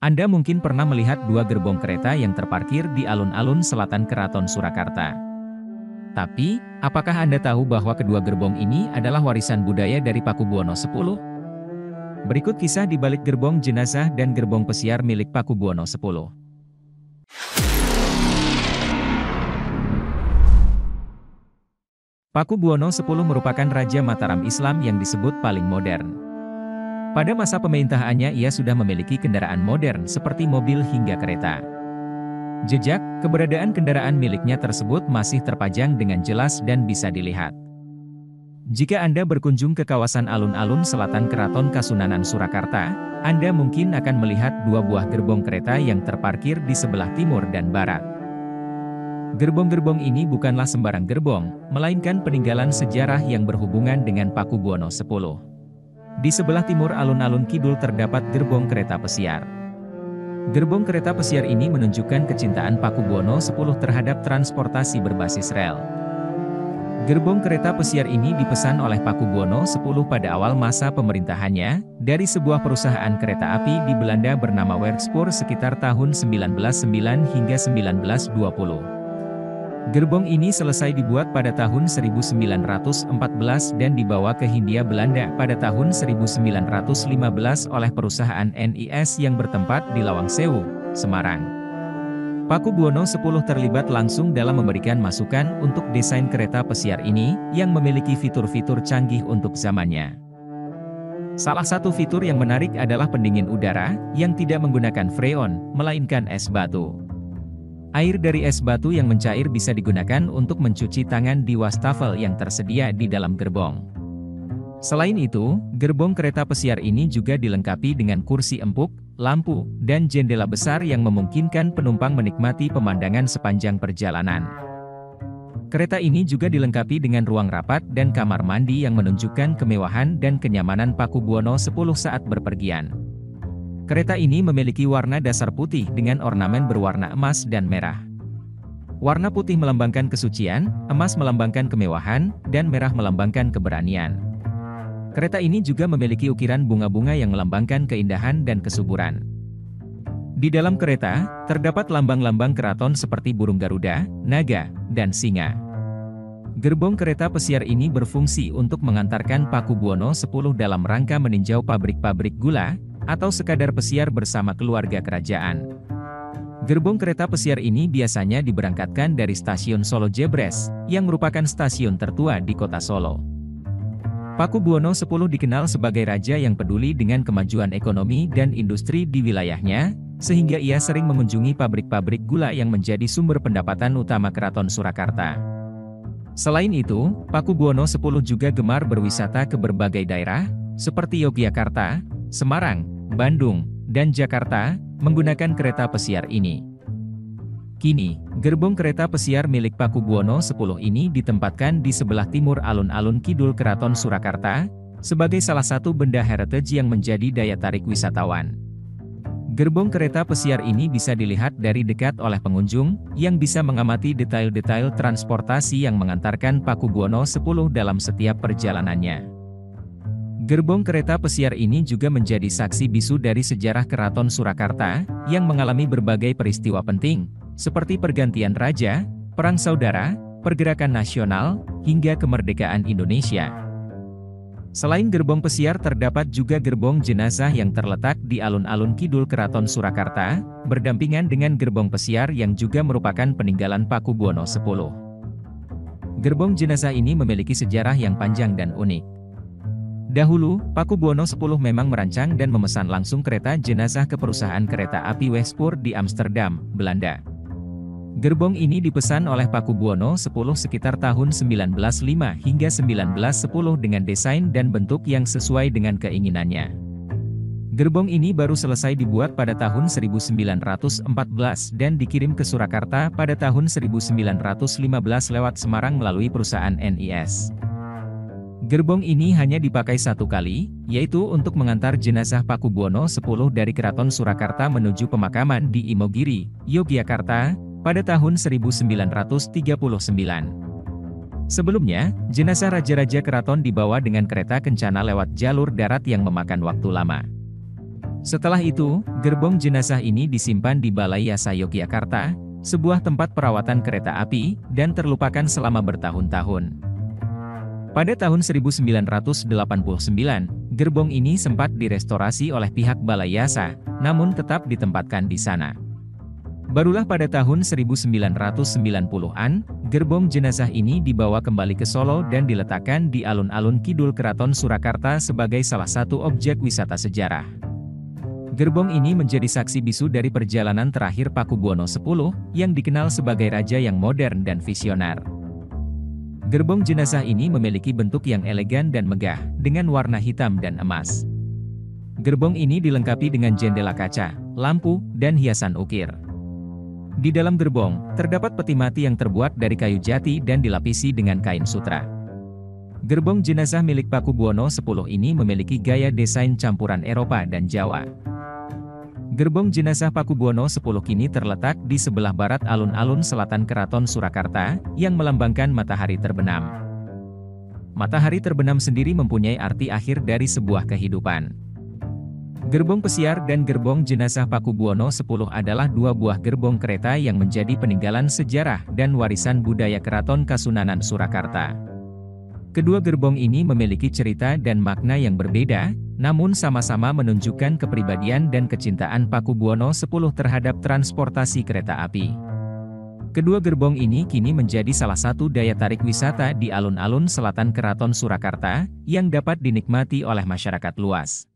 Anda mungkin pernah melihat dua gerbong kereta yang terparkir di alun-alun selatan Keraton Surakarta. Tapi, apakah Anda tahu bahwa kedua gerbong ini adalah warisan budaya dari Pakubuwono X? Berikut kisah di balik gerbong jenazah dan gerbong pesiar milik Pakubuwono X. Pakubuwono X merupakan Raja Mataram Islam yang disebut paling modern. Pada masa pemerintahannya ia sudah memiliki kendaraan modern seperti mobil hingga kereta. Jejak, keberadaan kendaraan miliknya tersebut masih terpajang dengan jelas dan bisa dilihat. Jika Anda berkunjung ke kawasan alun-alun selatan Keraton Kasunanan Surakarta, Anda mungkin akan melihat dua buah gerbong kereta yang terparkir di sebelah timur dan barat. Gerbong-gerbong ini bukanlah sembarang gerbong, melainkan peninggalan sejarah yang berhubungan dengan Pakubuwono X. Di sebelah timur alun-alun kidul terdapat gerbong kereta pesiar. Gerbong kereta pesiar ini menunjukkan kecintaan Pakubuwono X terhadap transportasi berbasis rel. Gerbong kereta pesiar ini dipesan oleh Pakubuwono X pada awal masa pemerintahannya, dari sebuah perusahaan kereta api di Belanda bernama Werkspoor sekitar tahun 1909 hingga 1920. Gerbong ini selesai dibuat pada tahun 1914 dan dibawa ke Hindia Belanda pada tahun 1915 oleh perusahaan NIS yang bertempat di Lawang Sewu, Semarang. Pakubuwono X terlibat langsung dalam memberikan masukan untuk desain kereta pesiar ini, yang memiliki fitur-fitur canggih untuk zamannya. Salah satu fitur yang menarik adalah pendingin udara, yang tidak menggunakan freon, melainkan es batu. Air dari es batu yang mencair bisa digunakan untuk mencuci tangan di wastafel yang tersedia di dalam gerbong. Selain itu, gerbong kereta pesiar ini juga dilengkapi dengan kursi empuk, lampu, dan jendela besar yang memungkinkan penumpang menikmati pemandangan sepanjang perjalanan. Kereta ini juga dilengkapi dengan ruang rapat dan kamar mandi yang menunjukkan kemewahan dan kenyamanan Pakubuwono X saat berpergian. Kereta ini memiliki warna dasar putih dengan ornamen berwarna emas dan merah. Warna putih melambangkan kesucian, emas melambangkan kemewahan, dan merah melambangkan keberanian. Kereta ini juga memiliki ukiran bunga-bunga yang melambangkan keindahan dan kesuburan. Di dalam kereta, terdapat lambang-lambang keraton seperti burung Garuda, naga, dan singa. Gerbong kereta pesiar ini berfungsi untuk mengantarkan Pakubuwono X dalam rangka meninjau pabrik-pabrik gula, atau sekadar pesiar bersama keluarga kerajaan. Gerbong kereta pesiar ini biasanya diberangkatkan dari stasiun Solo Jebres, yang merupakan stasiun tertua di kota Solo. Pakubuwono X dikenal sebagai raja yang peduli dengan kemajuan ekonomi dan industri di wilayahnya, sehingga ia sering mengunjungi pabrik-pabrik gula yang menjadi sumber pendapatan utama Keraton Surakarta. Selain itu, Pakubuwono X juga gemar berwisata ke berbagai daerah, seperti Yogyakarta, Semarang, Bandung, dan Jakarta, menggunakan kereta pesiar ini. Kini, gerbong kereta pesiar milik Pakubuwono X ini ditempatkan di sebelah timur alun-alun kidul Keraton Surakarta, sebagai salah satu benda heritage yang menjadi daya tarik wisatawan. Gerbong kereta pesiar ini bisa dilihat dari dekat oleh pengunjung, yang bisa mengamati detail-detail transportasi yang mengantarkan Pakubuwono X dalam setiap perjalanannya. Gerbong kereta pesiar ini juga menjadi saksi bisu dari sejarah Keraton Surakarta, yang mengalami berbagai peristiwa penting, seperti pergantian raja, perang saudara, pergerakan nasional, hingga kemerdekaan Indonesia. Selain gerbong pesiar terdapat juga gerbong jenazah yang terletak di alun-alun kidul Keraton Surakarta, berdampingan dengan gerbong pesiar yang juga merupakan peninggalan Pakubuwono X. Gerbong jenazah ini memiliki sejarah yang panjang dan unik. Dahulu, Pakubuwono X memang merancang dan memesan langsung kereta jenazah ke perusahaan kereta api Werkspoor di Amsterdam, Belanda. Gerbong ini dipesan oleh Pakubuwono X sekitar tahun 1905 hingga 1910 dengan desain dan bentuk yang sesuai dengan keinginannya. Gerbong ini baru selesai dibuat pada tahun 1914 dan dikirim ke Surakarta pada tahun 1915 lewat Semarang melalui perusahaan NIS. Gerbong ini hanya dipakai satu kali, yaitu untuk mengantar jenazah Pakubuwono X dari Keraton Surakarta menuju pemakaman di Imogiri, Yogyakarta, pada tahun 1939. Sebelumnya, jenazah raja-raja keraton dibawa dengan kereta kencana lewat jalur darat yang memakan waktu lama. Setelah itu, gerbong jenazah ini disimpan di Balai Yasa Yogyakarta, sebuah tempat perawatan kereta api, dan terlupakan selama bertahun-tahun. Pada tahun 1989, gerbong ini sempat direstorasi oleh pihak Balai Yasa, namun tetap ditempatkan di sana. Barulah pada tahun 1990-an, gerbong jenazah ini dibawa kembali ke Solo dan diletakkan di alun-alun Kidul Keraton Surakarta sebagai salah satu objek wisata sejarah. Gerbong ini menjadi saksi bisu dari perjalanan terakhir Pakubuwono X yang dikenal sebagai raja yang modern dan visioner. Gerbong jenazah ini memiliki bentuk yang elegan dan megah, dengan warna hitam dan emas. Gerbong ini dilengkapi dengan jendela kaca, lampu, dan hiasan ukir. Di dalam gerbong, terdapat peti mati yang terbuat dari kayu jati dan dilapisi dengan kain sutra. Gerbong jenazah milik Pakubuwono X ini memiliki gaya desain campuran Eropa dan Jawa. Gerbong jenazah Pakubuwono X kini terletak di sebelah barat alun-alun selatan Keraton Surakarta, yang melambangkan matahari terbenam. Matahari terbenam sendiri mempunyai arti akhir dari sebuah kehidupan. Gerbong pesiar dan gerbong jenazah Pakubuwono X adalah dua buah gerbong kereta yang menjadi peninggalan sejarah dan warisan budaya Keraton Kasunanan Surakarta. Kedua gerbong ini memiliki cerita dan makna yang berbeda, namun sama-sama menunjukkan kepribadian dan kecintaan Pakubuwono X terhadap transportasi kereta api. Kedua gerbong ini kini menjadi salah satu daya tarik wisata di alun-alun selatan Keraton Surakarta, yang dapat dinikmati oleh masyarakat luas.